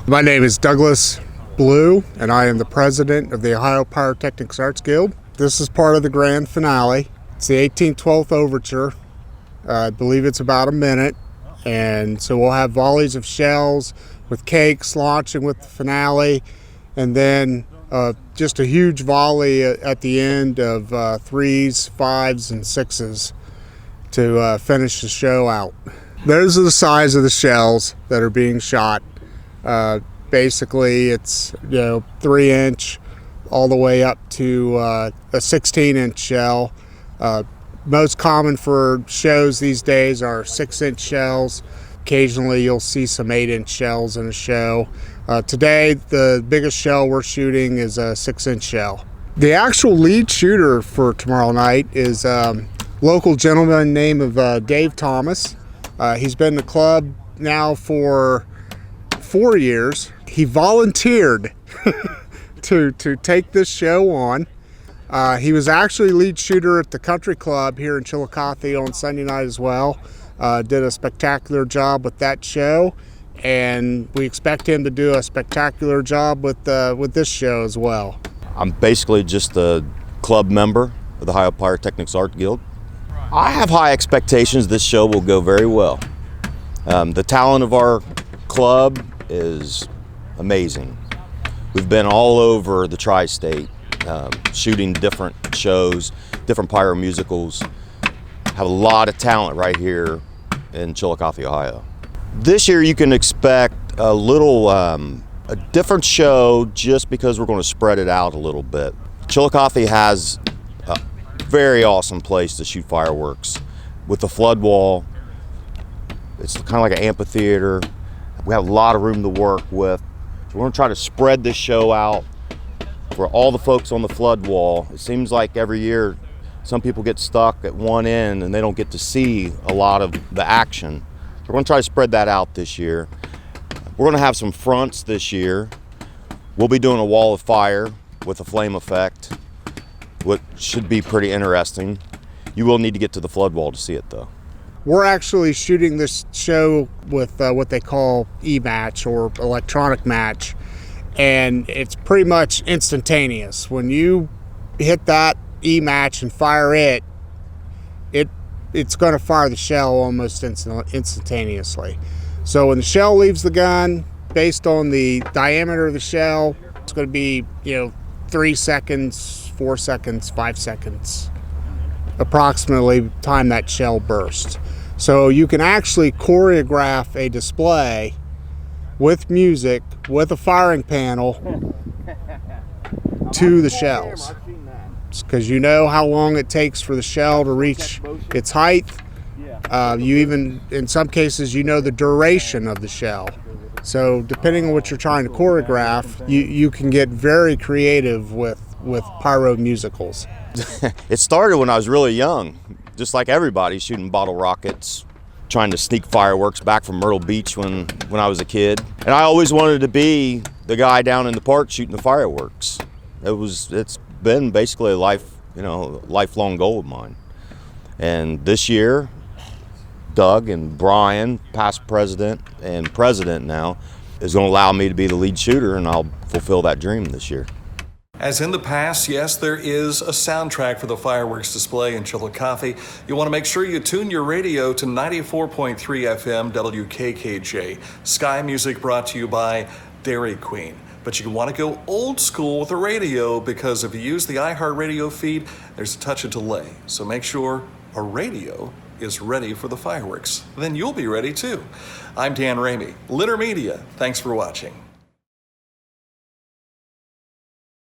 My name is Douglas Blue, and I am the president of the Ohio Pyro Art Guild. This is part of the grand finale. It's the 1812th overture. I believe it's about a minute, and so we'll have volleys of shells with cakes launching with the finale, and then just a huge volley at the end of threes, fives, and sixes to finish the show out. Those are the size of the shells that are being shot. Basically, it's 3-inch all the way up to a 16-inch shell. Most common for shows these days are 6-inch shells. Occasionally, you'll see some 8-inch shells in a show. Today, the biggest shell we're shooting is a 6-inch shell. The actual lead shooter for tomorrow night is a local gentleman named Dave Thomas. He's been in the club now for 4 years. He volunteered to take this show on. He was actually lead shooter at the country club here in Chillicothe on Sunday night as well. Did a spectacular job with that show, and we expect him to do a spectacular job with this show as well. I'm basically just a club member of the Ohio Pyro Art Guild. I have high expectations this show will go very well. The talent of our club is amazing. We've been all over the tri-state, shooting different shows, different pyro musicals. Have a lot of talent right here in Chillicothe, Ohio. This year you can expect a little, a different show just because we're going to spread it out a little bit. Chillicothe has a very awesome place to shoot fireworks with the flood wall. It's kind of like an amphitheater. We have a lot of room to work with. So we're going to try to spread this show out for all the folks on the flood wall. It seems like every year some people get stuck at one end and they don't get to see a lot of the action. So we're going to try to spread that out this year. We're going to have some fronts this year. We'll be doing a wall of fire with a flame effect, which should be pretty interesting. You will need to get to the flood wall to see it though. We're actually shooting this show with what they call e-match or electronic match, and it's pretty much instantaneous. When you hit that e-match and fire it's going to fire the shell almost instantaneously. So when the shell leaves the gun, based on the diameter of the shell, it's going to be 3 seconds, 4 seconds, 5 seconds approximately time that shell burst. So you can actually choreograph a display with music, with a firing panel to the shells. Because you know how long it takes for the shell to reach its height. You even, in some cases, you know the duration of the shell. So depending on what you're trying to choreograph, you can get very creative with pyro musicals. It started when I was really young, just like everybody, shooting bottle rockets, trying to sneak fireworks back from Myrtle Beach when I was a kid. And I always wanted to be the guy down in the park shooting the fireworks. It's been basically a lifelong goal of mine. And this year, Doug and Brian, past president and president now, is going to allow me to be the lead shooter, and I'll fulfill that dream this year. As in the past, yes, there is a soundtrack for the fireworks display in Chillicothe. You want to make sure you tune your radio to 94.3 FM WKKJ. Sky Music brought to you by Dairy Queen. But you want to go old school with the radio because if you use the iHeartRadio feed, there's a touch of delay. So make sure a radio is ready for the fireworks. Then you'll be ready too. I'm Dan Ramey, Litter Media. Thanks for watching.